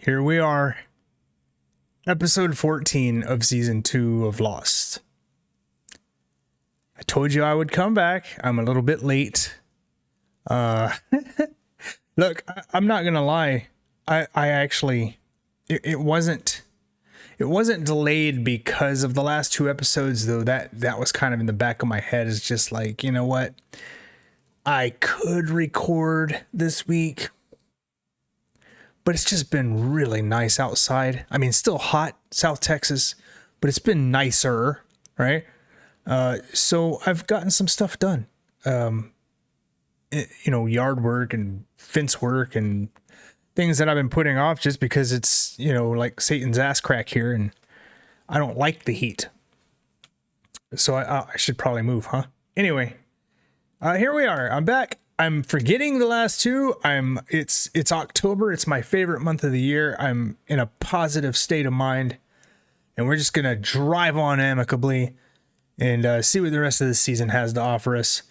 Here we are, episode 14 of season 2 of Lost. I told you I would come back. I'm a little bit late. Look, I'm not gonna lie. I actually, it wasn't delayed because of the last 2 episodes, though. That was kind of in the back of my head. It's just like, you know what? I could record this week, but it's just been really nice outside. I mean, still hot, South Texas, but it's been nicer, right? So I've gotten some stuff done. Yard work and fence work and things that I've been putting off just because it's, like Satan's ass crack here, and I don't like the heat. So I should probably move, huh? Anyway, here we are. I'm back. I'm forgetting the last 2. It's October. It's my favorite month of the year. I'm in a positive state of mind, and we're just gonna drive on amicably and see what the rest of the season has to offer us.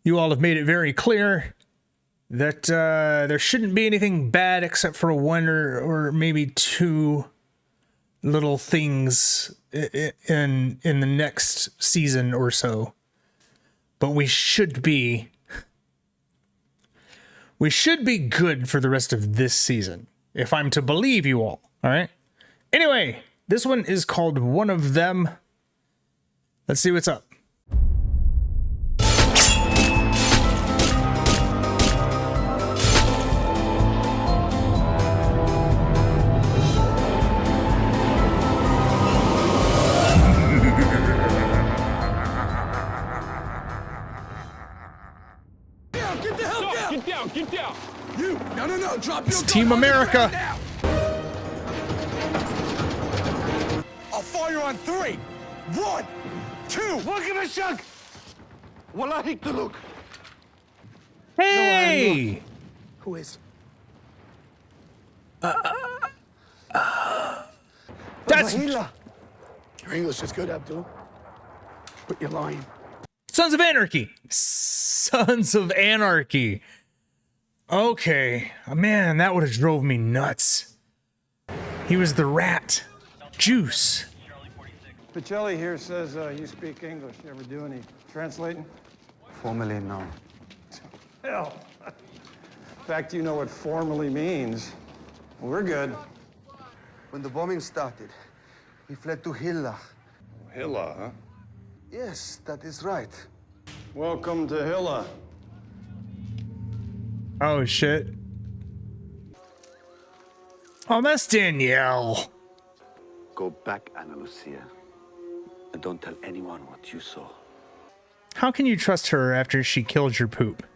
You all have made it very clear that there shouldn't be anything bad except for 1 or maybe 2 little things in the next season or so. But we should be good for the rest of this season, if I'm to believe you all right? Anyway, this one is called One of Them. Let's see what's up. Get down! You! No! Drop your It's Team America! Right, I'll fire on 3! 1, 2! Look at the shunk! Wallahi look. Hey! Who is? That's Your English is good, Abdul. But you're lying. Sons of Anarchy! Sons of Anarchy! Okay, man, that would have drove me nuts. He was the rat. Juice. Pacelli here says you speak English. You ever do any translating? Formally, no. Hell. In fact, you know what formally means. We're good. When the bombing started, he fled to Hilla. Hilla, huh? Yes, that is right. Welcome to Hilla. Oh, shit. Oh, that's Danielle. Go back, Ana Lucia, and don't tell anyone what you saw. How can you trust her after she killed your poop?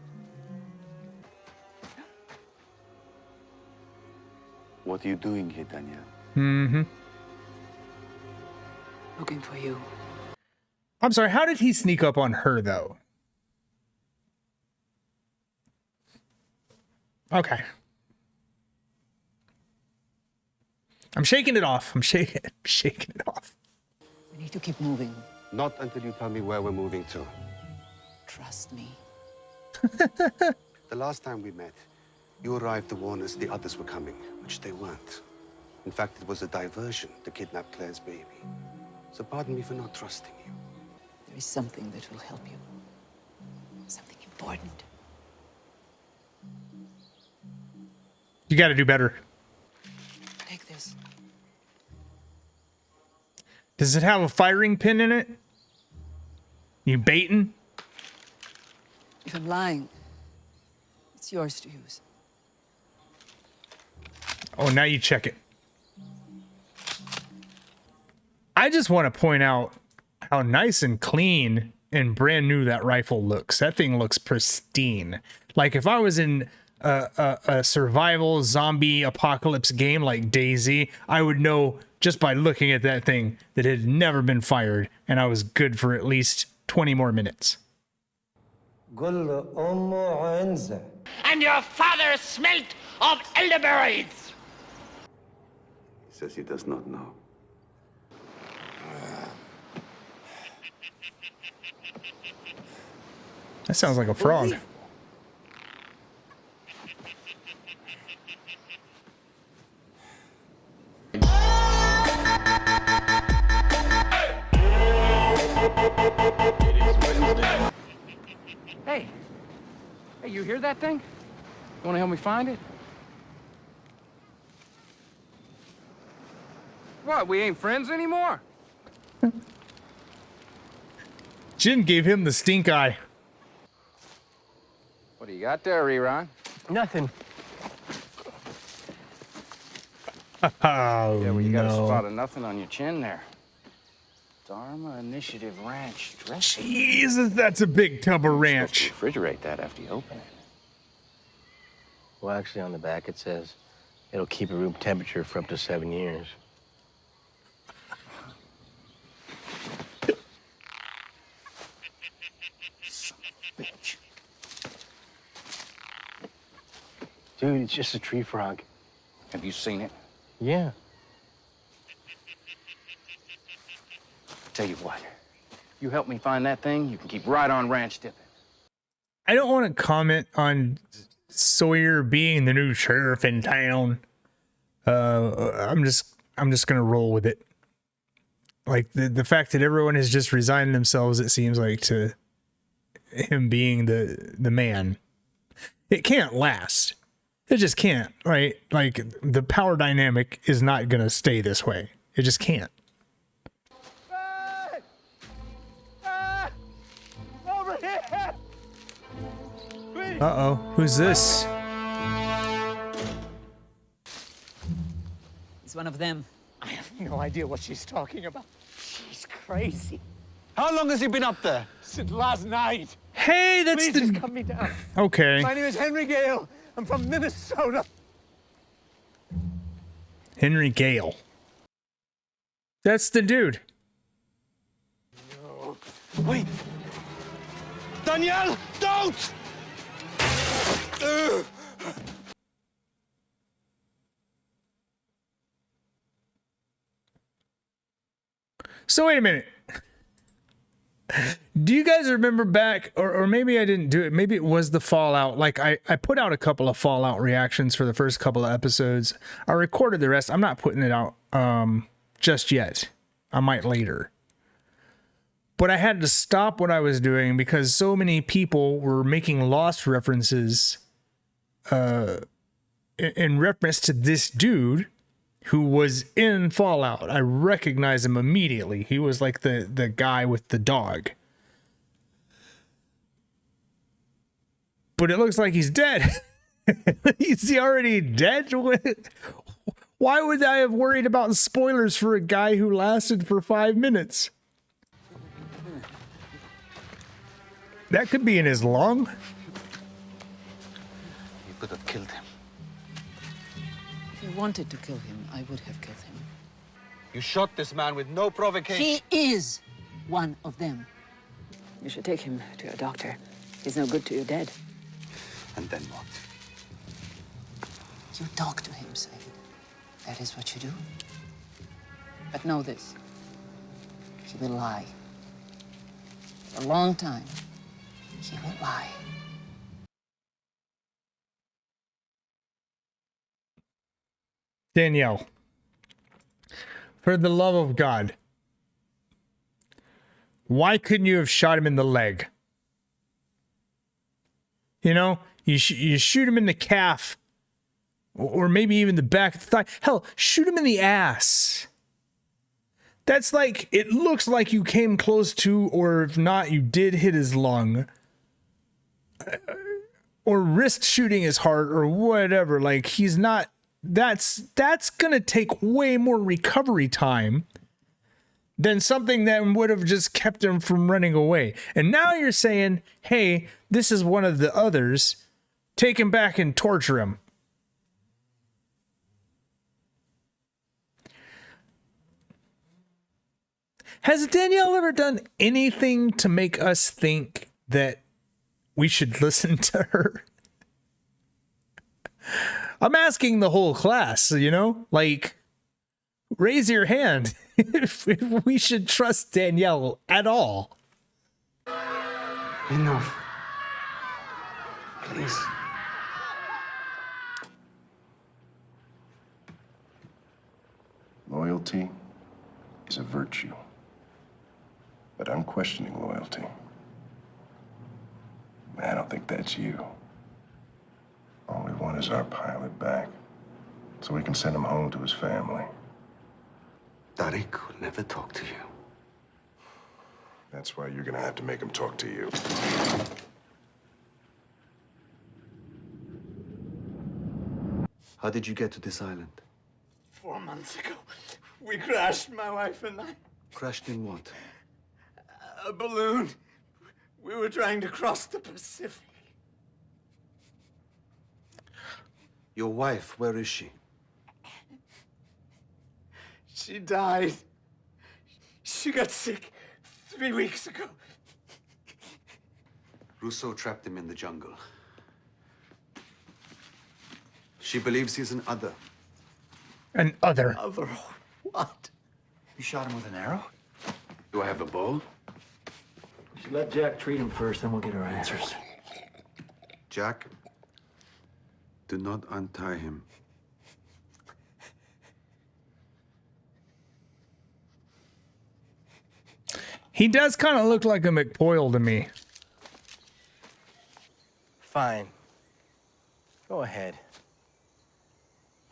What are you doing here, Danielle? Mm-hmm. Looking for you. I'm sorry, how did he sneak up on her, though? Okay. I'm shaking it off. I'm shaking it off. We need to keep moving. Not until you tell me where we're moving to. Trust me. The last time we met, you arrived to warn us the others were coming, which they weren't. In fact, it was a diversion to kidnap Claire's baby. So pardon me for not trusting you. There is something that will help you. Something important. You gotta do better. Take this. Does it have a firing pin in it? You baiting? If I'm lying, it's yours to use. Oh, now you check it. I just want to point out how nice and clean and brand new that rifle looks. That thing looks pristine. Like if I was in a survival zombie apocalypse game like DayZ, I would know just by looking at that thing that it had never been fired, and I was good for at least 20 more minutes. And your father smelt of elderberries. He says he does not know. That sounds like a frog. Hey, you hear that thing? You wanna help me find it? What, we ain't friends anymore? Jin gave him the stink eye. What do you got there, Rerun? Nothing. Oh, Yeah, well, you got a no. spot of nothing on your chin there. Dharma Initiative Ranch dressing. Jesus, that's a big tub of ranch. Refrigerate that after you open it. Well, actually, on the back it says it'll keep at room temperature for up to 7 years. Bitch. Dude, it's just a tree frog. Have you seen it? Yeah. Tell you what, you help me find that thing, you can keep right on ranch dipping. I don't want to comment on Sawyer being the new sheriff in town. I'm just gonna roll with it. Like the fact that everyone has just resigned themselves, it seems like, to him being the man. It can't last. It just can't, right? Like the power dynamic is not gonna stay this way. It just can't. Over here! Uh-oh, who's this? He's one of them. I have no idea what she's talking about. She's crazy. How long has he been up there? Since last night. Hey, that's Please just cut me down. Okay. My name is Henry Gale. I'm from Minnesota. Henry Gale. That's the dude. No. Wait. Danielle, don't! So wait a minute. Do you guys remember back, or maybe I didn't do it, maybe it was the Fallout, like I put out a couple of Fallout reactions for the first couple of episodes. I recorded the rest. I'm not putting it out just yet. I might later. But I had to stop what I was doing because so many people were making Lost references in reference to this dude who was in Fallout. I recognized him immediately. He was like the guy with the dog. But it looks like he's dead. Is he already dead? Why would I have worried about spoilers for a guy who lasted for 5 minutes? That could be in his lung. You could have killed him. If you wanted to kill him, I would have killed him. You shot this man with no provocation. He is one of them. You should take him to a doctor. He's no good to your dead. And then what? You talk to him, Said. That is what you do. But know this. He will lie. For a long time, he will lie. Danielle, for the love of God, why couldn't you have shot him in the leg? You know, you shoot him in the calf, or maybe even the back of the thigh. Hell, shoot him in the ass. That's like, it looks like you came close to, or if not, you did hit his lung. Or wrist shooting is hard, or whatever. Like, he's not... That's gonna take way more recovery time than something that would have just kept him from running away. And now you're saying, hey, this is one of the others. Take him back and torture him. Has Danielle ever done anything to make us think that we should listen to her? I'm asking the whole class, you know, like, raise your hand if we should trust Danielle at all. Enough. Please. loyalty is a virtue, but unquestioning loyalty, I don't think that's you. All we want is our pilot back, so we can send him home to his family. Tariq will never talk to you. That's why you're gonna have to make him talk to you. How did you get to this island? 4 months ago, we crashed, my wife and I. Crashed in what? A balloon. We were trying to cross the Pacific. Your wife, where is she? She died. She got sick 3 weeks ago. Russo trapped him in the jungle. She believes he's an other. An other. Other what? You shot him with an arrow? Do I have a bow? We should let Jack treat him first, then we'll get our answers. Jack, do not untie him. He does kind of look like a McPoyle to me. Fine. Go ahead.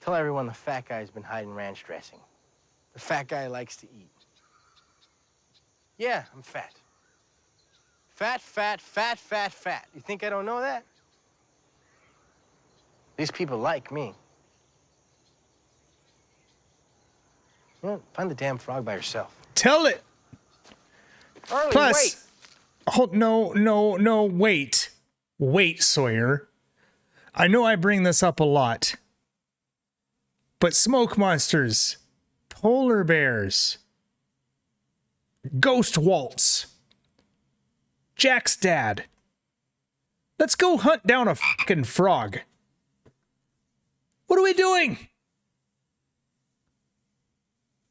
Tell everyone the fat guy's been hiding ranch dressing. The fat guy likes to eat. Yeah, I'm fat. Fat, fat, fat, fat, fat. You think I don't know that? These people like me. You know, find the damn frog by yourself. Tell it. Harley, Plus, wait. hold, no, wait. Wait, Sawyer. I know I bring this up a lot. But smoke monsters, polar bears, ghost waltz, Jack's dad. Let's go hunt down a fucking frog. What are we doing?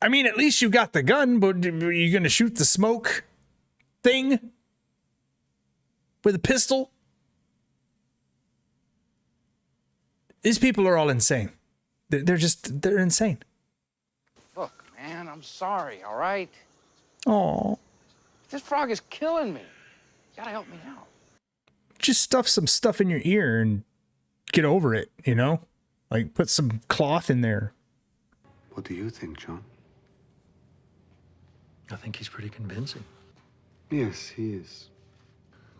I mean, at least you got the gun, but are you going to shoot the smoke thing with a pistol? These people are all insane. They're insane. Look, man, I'm sorry, all right? Oh, This frog is killing me. You gotta help me out. just stuff some stuff in your ear and get over it, you know? Like, put some cloth in there. What do you think, John? I think he's pretty convincing. Yes, he is.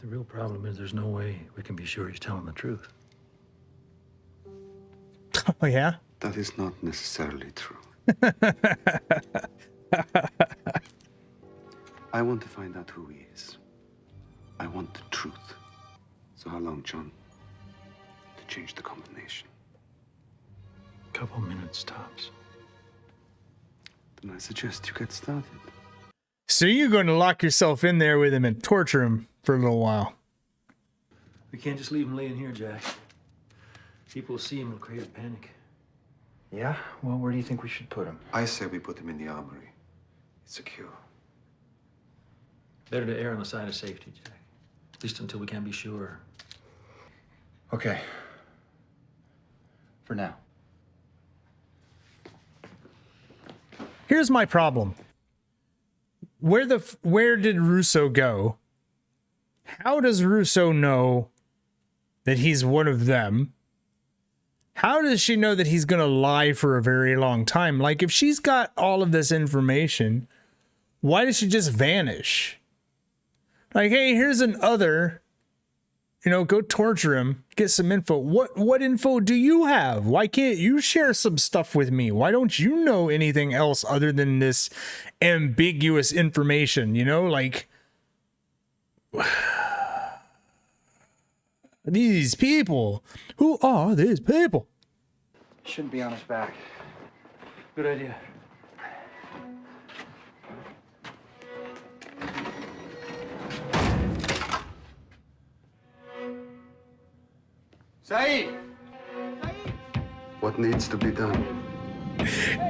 The real problem is there's no way we can be sure he's telling the truth. Oh, yeah? That is not necessarily true. I want to find out who he is. I want the truth. So how long, John? To change the combination? Couple minutes tops. Then I suggest you get started. So you're going to lock yourself in there with him and torture him for a little while. We can't just leave him laying here, Jack. People will see him and create a panic. Yeah? Well, where do you think we should put him? I say we put him in the armory. It's secure. Better to err on the side of safety, Jack. At least until we can be sure. Okay. For now. Here's my problem. Where did Russo go? How does Russo know that he's one of them? How does she know that he's going to lie for a very long time? Like, if she's got all of this information, why does she just vanish? Like, hey, here's an other, you know, go torture him, get some info. What info do you have? Why can't you share some stuff with me? Why don't you know anything else other than this ambiguous information? You know, like, these people. Who are these people? Shouldn't be on his back. Good idea. Saeed! What needs to be done?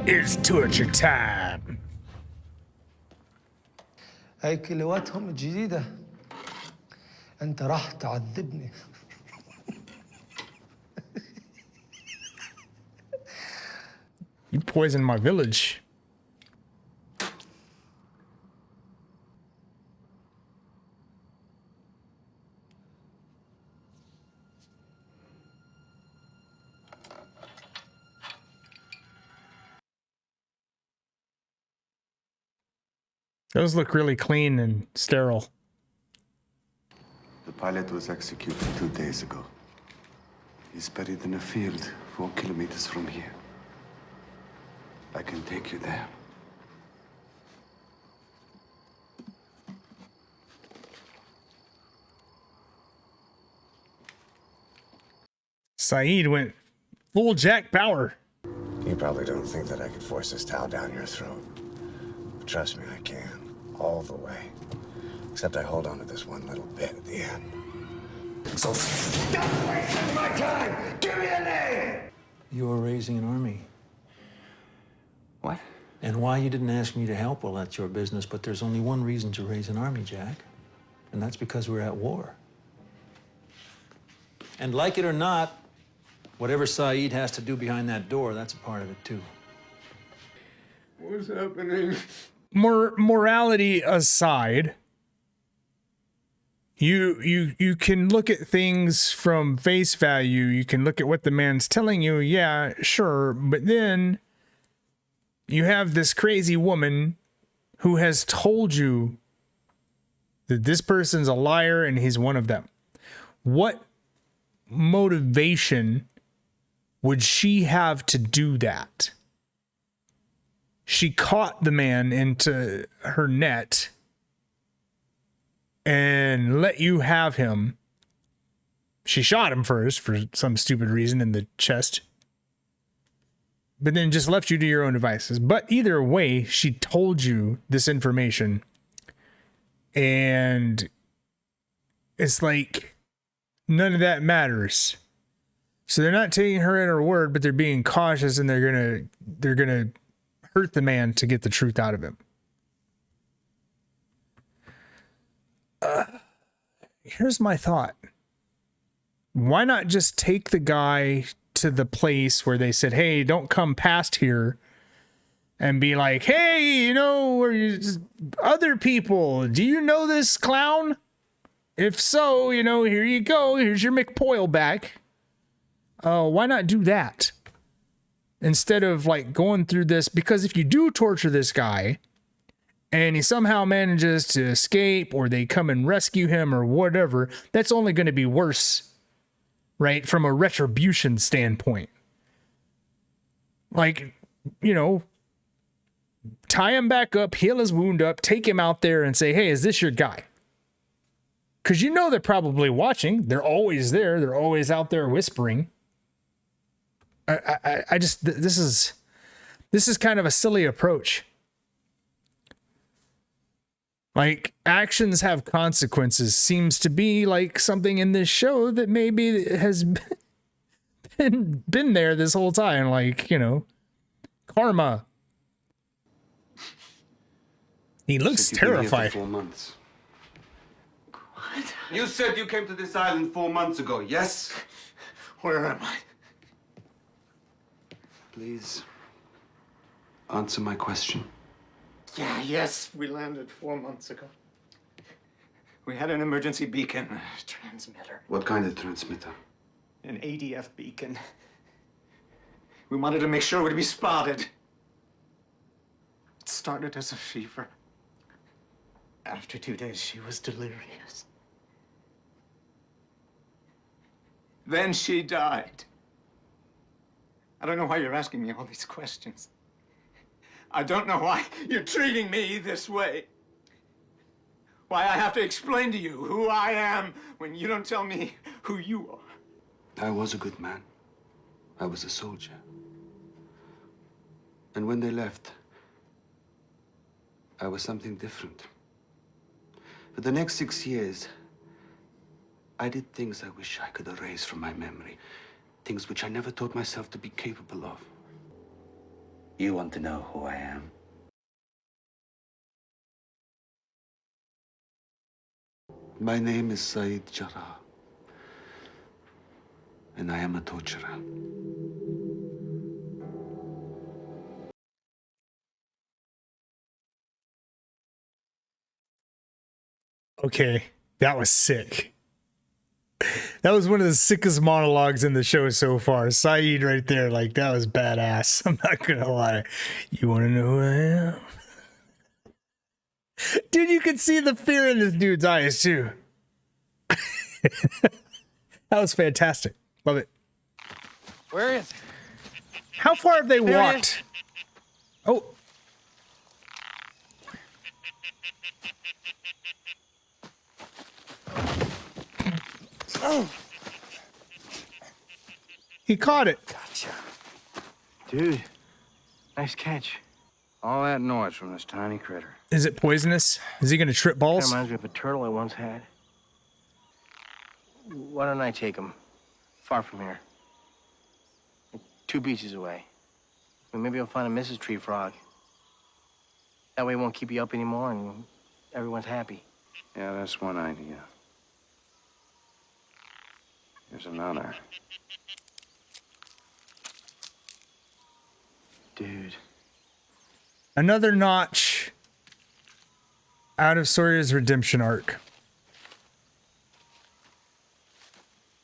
It's torture time. هاي كلواتهم الجديدة أنت راح تعذبني. You poisoned my village. Those look really clean and sterile. The pilot was executed 2 days ago. He's buried in a field 4 kilometers from here. I can take you there. Saeed went full Jack Bauer. You probably don't think that I could force this towel down your throat. But trust me, I can. All the way. Except I hold on to this one little bit at the end. So stop wasting my time! Give me a name! You were raising an army. What? And why you didn't ask me to help, well, that's your business, but there's only one reason to raise an army, Jack. And that's because we're at war. And like it or not, whatever Saeed has to do behind that door, that's a part of it, too. What's happening? Morality aside, you can look at things from face value. You can look at what the man's telling you. Yeah, sure. But then you have this crazy woman who has told you that this person's a liar and he's one of them. What motivation would she have to do that? She caught the man into her net and let you have him. She shot him first for some stupid reason in the chest, but then just left you to your own devices. But either way, she told you this information, and it's like none of that matters. So they're not taking her at her word, but they're being cautious, and they're gonna hurt the man to get the truth out of him. Here's my thought. Why not just take the guy to the place where they said, hey, don't come past here, and be like, hey, you know, other people, do you know this clown? If so, you know, here you go. Here's your McPoyle back. Why not do that? Instead of like going through this, because if you do torture this guy and he somehow manages to escape, or they come and rescue him or whatever, that's only going to be worse, right? From a retribution standpoint. Like, you know, tie him back up, heal his wound up, take him out there and say, hey, is this your guy? Because you know they're probably watching. They're always there. They're always out there whispering. I just, this is kind of a silly approach. Like, actions have consequences seems to be like something in this show that maybe has been there this whole time. Like, you know, karma. He looks terrified. 4 months. What? You said you came to this island 4 months ago, yes? Where am I? Please, answer my question. Yeah, yes, we landed 4 months ago. We had an emergency beacon transmitter. What kind of transmitter? An ADF beacon. We wanted to make sure we'd be spotted. It started as a fever. After 2 days, she was delirious. Then she died. I don't know why you're asking me all these questions. I don't know why you're treating me this way. Why I have to explain to you who I am when you don't tell me who you are. I was a good man. I was a soldier. And when they left, I was something different. For the next 6 years, I did things I wish I could erase from my memory. Things which I never taught myself to be capable of. You want to know who I am? My name is Saeed Jarrah. And I am a torturer. Okay, that was sick. That was one of the sickest monologues in the show so far. Saeed right there, like, that was badass. I'm not gonna lie. You wanna know who I am? Dude, you can see the fear in this dude's eyes too. That was fantastic. Love it. Where is it? How far have they There it walked? Oh. Oh. He caught it. Gotcha. Dude, nice catch. All that noise from this tiny critter. Is it poisonous? Is he going to trip balls? That reminds me of a turtle I once had. Why don't I take him far from here? Like 2 beaches away. I mean, maybe I'll find a Mrs. Tree Frog. That way it won't keep you up anymore and everyone's happy. Yeah, that's one idea. Here's another. Dude. Another notch out of Sawyer's redemption arc.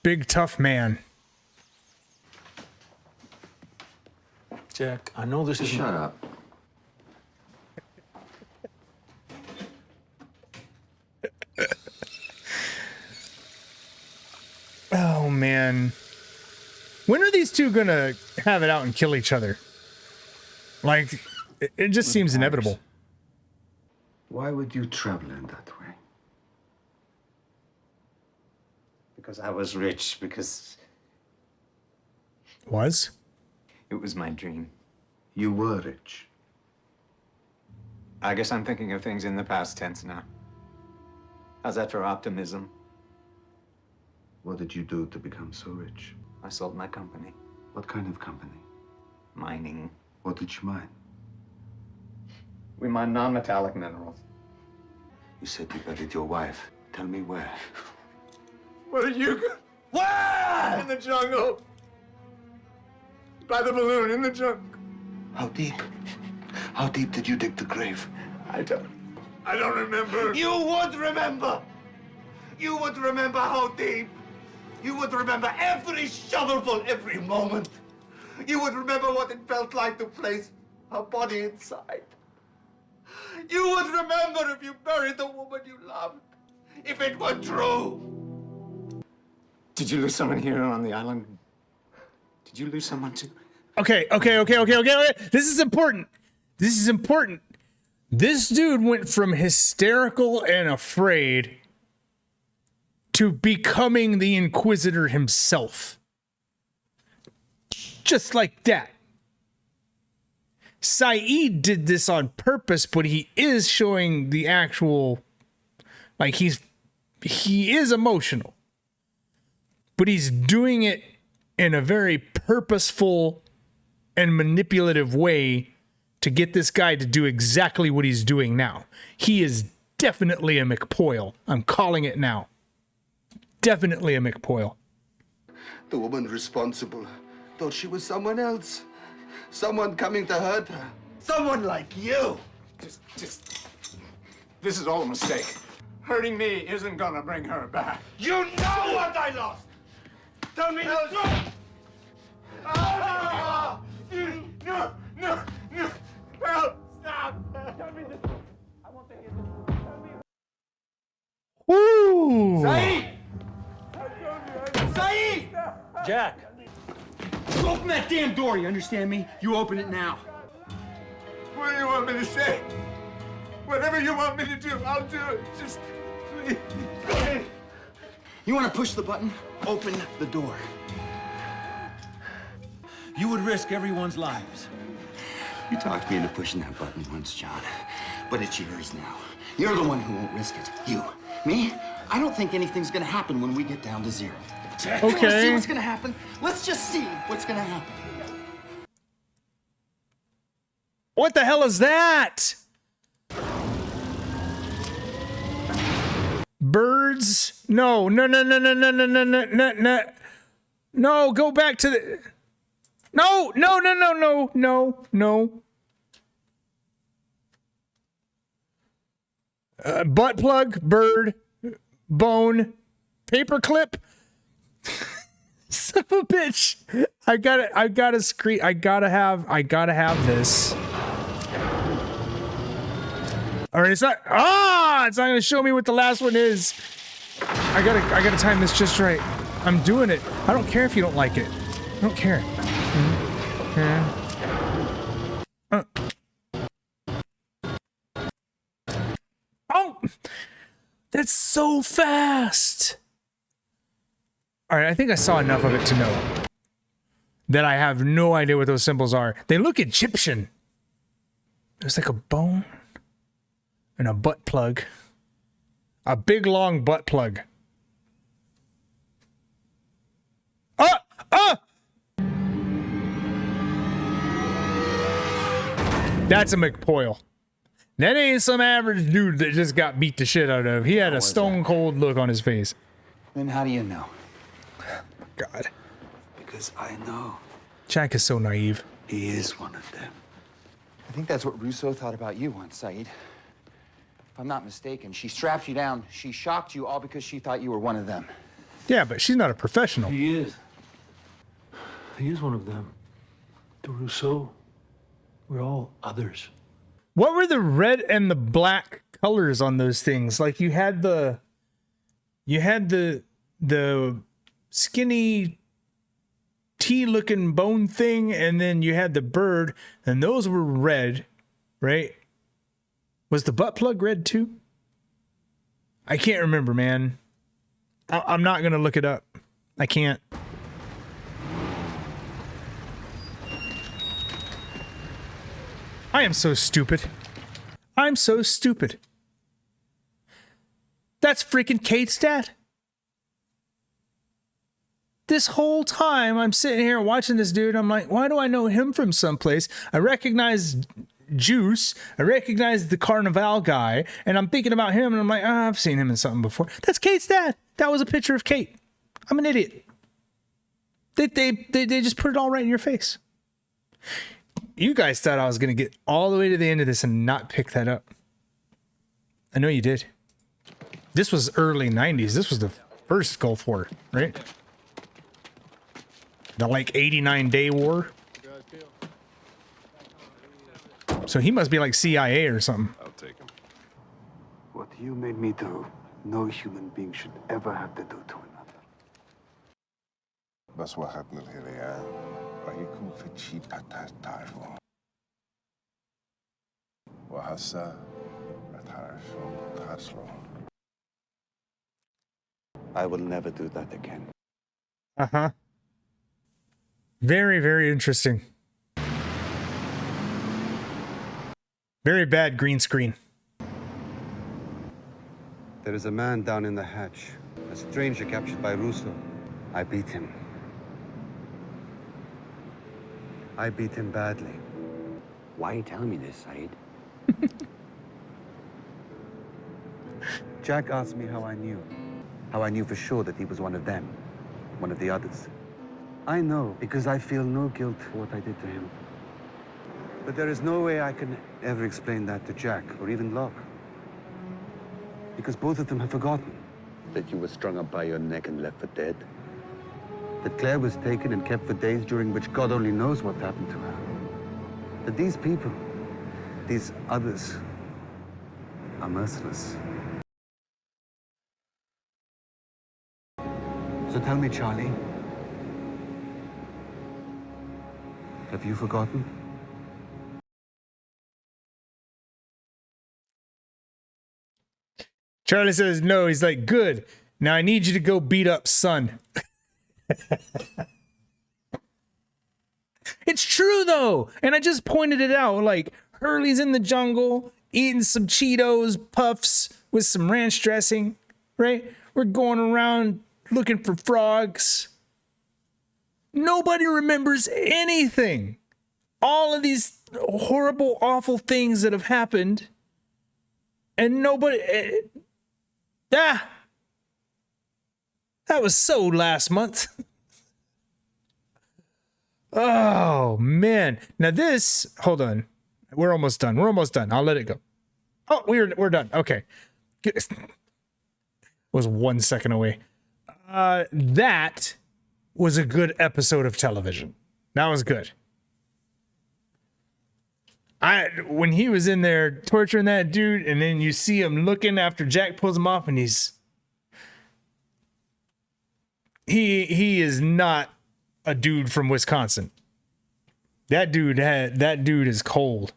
Big tough man. Jack, I know this is. Shut up. Oh man. When are these two gonna have it out and kill each other? Like, it just seems inevitable. Why would you travel in that way? Because I was rich, because Was? it was my dream. You were rich. I guess I'm thinking of things in the past tense now. How's that for optimism? What did you do to become so rich? I sold my company. What kind of company? Mining. What did you mine? We mine non-metallic minerals. You said you buried your wife. Tell me where. Where are you? Where? In the jungle. By the balloon in the jungle. How deep? How deep did you dig the grave? I don't remember. You would remember! You would remember how deep! You would remember every shovelful, every moment! You would remember what it felt like to place her body inside. You would remember if you buried the woman you loved. If it were true! Did you lose someone here on the island? Did you lose someone too? Okay. This is important. This is important. This dude went from hysterical and afraid to becoming the Inquisitor himself. Just like that. Saeed did this on purpose, but he is showing the actual, like, he is emotional, but he's doing it in a very purposeful and manipulative way to get this guy to do exactly what he's doing now. He is definitely a McPoyle. I'm calling it now. Definitely a McPoyle. The woman responsible thought she was someone else. Someone coming to hurt her. Someone like you. Just. This is all a mistake. Hurting me isn't gonna bring her back. You know what I lost! Tell me the truth! No! Help! Stop! Tell me the truth. I won't think it. Tell me. Woo! Saeed! Saeed! Jack! Open that damn door, you understand me? You open it now. What do you want me to say? Whatever you want me to do, I'll do it. Just please. Go ahead. You want to push the button? Open the door. You would risk everyone's lives. You talked me into pushing that button once, John. But it's yours now. You're the one who won't risk it. You. Me? I don't think anything's gonna happen when we get down to zero. Okay. You wanna see what's gonna happen? Let's just see what's gonna happen. What the hell is that? Birds? No. No, go back to the... No. Butt plug, bird, bone, paperclip. Son of a bitch. I gotta have this. Or it's not. Ah, it's not gonna show me what the last one is. I gotta time this just right. I'm doing it. I don't care if you don't like it. I don't care. Oh, that's so fast. All right, I think I saw enough of it to know that I have no idea what those symbols are. They look Egyptian. There's like a bone and a butt plug. A big long butt plug. That's a McPoyle. That ain't some average dude that just got beat the shit out of. He had a stone cold look on his face. Then how do you know? God. Because I know. Jack is so naive. He is one of them. I think that's what Russo thought about you once, Said. If I'm not mistaken, she strapped you down. She shocked you all because she thought you were one of them. Yeah, but she's not a professional. He is. He is one of them. To Rousseau, we're all others. What were the red and the black colors on those things? Like you had the skinny T-looking bone thing, and then you had the bird, and those were red, right? Was the butt plug red too? I can't remember, man. I'm not gonna look it up. I can't. I am so stupid. I'm so stupid. That's freaking Kate's dad. This whole time I'm sitting here watching this dude, I'm like, why do I know him from someplace? I recognize Juice. I recognize the Carnival guy, and I'm thinking about him, and I'm like, I've seen him in something before. That's Kate's dad. That was a picture of Kate. I'm an idiot. They just put it all right in your face. You guys thought I was going to get all the way to the end of this and not pick that up. I know you did. This was early 90s. This was the first Gulf War, right? The like 89-day war. So he must be like CIA or something. I'll take him. What you made me do, no human being should ever have to do to another. بس واحد من الهليان رأيكم في شي تعرفوا وهسا تعرفوا. I will never do that again. Uh-huh. Very, very interesting. Very bad green screen. There is a man down in the hatch, a stranger captured by Russo. I beat him. I beat him badly. Why are you telling me this, Said? Jack asked me how I knew. How I knew for sure that he was one of them, one of the others. I know because I feel no guilt for what I did to him. But there is no way I can ever explain that to Jack or even Locke. Because both of them have forgotten. That you were strung up by your neck and left for dead? That Claire was taken and kept for days during which God only knows what happened to her. That these people, these others, are merciless. So tell me, Charlie, have you forgotten? Charlie says no. He's like, good. Now I need you to go beat up Son. It's true though, and I just pointed it out. Like Hurley's in the jungle eating some Cheetos puffs with some ranch dressing, right? We're going around looking for frogs. Nobody remembers anything. All of these horrible, awful things that have happened, and nobody. That was so last month. Oh man! Now this, hold on, we're almost done. We're almost done. I'll let it go. Oh, we're done. Okay, was 1 second away. That was a good episode of television. That was good. When he was in there torturing that dude, and then you see him looking after Jack pulls him off, and he is not a dude from Wisconsin. That dude is cold.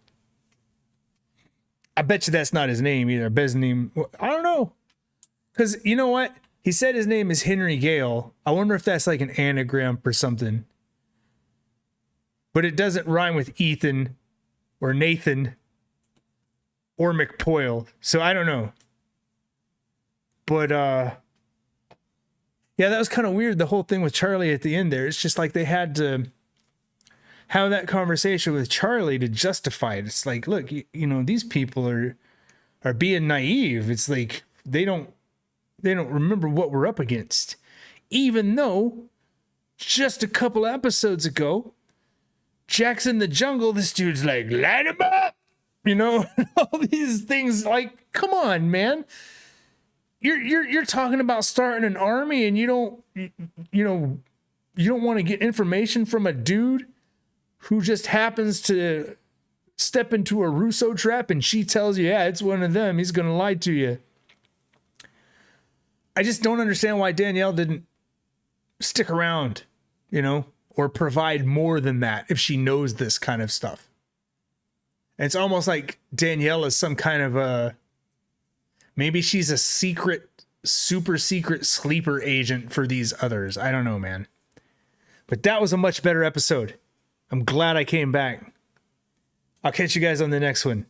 I bet you that's not his name either. I bet his name, I don't know. Because you know what? He said his name is Henry Gale. I wonder if that's like an anagram or something. But it doesn't rhyme with Ethan or Nathan or McPoyle. So I don't know. But yeah, that was kind of weird. The whole thing with Charlie at the end there. It's just like they had to have that conversation with Charlie to justify it. It's like, look, you know, these people are being naive. It's like they don't remember what we're up against. Even though just a couple episodes ago, Jack's in the jungle, this dude's like, light him up. You know, all these things, like, come on, man. You're talking about starting an army, and you don't want to get information from a dude who just happens to step into a Russo trap, and she tells you, yeah, it's one of them. He's going to lie to you. I just don't understand why Danielle didn't stick around, you know, or provide more than that if she knows this kind of stuff. And it's almost like Danielle is some kind of maybe she's a super secret sleeper agent for these others. I don't know, man. But that was a much better episode. I'm glad I came back. I'll catch you guys on the next one.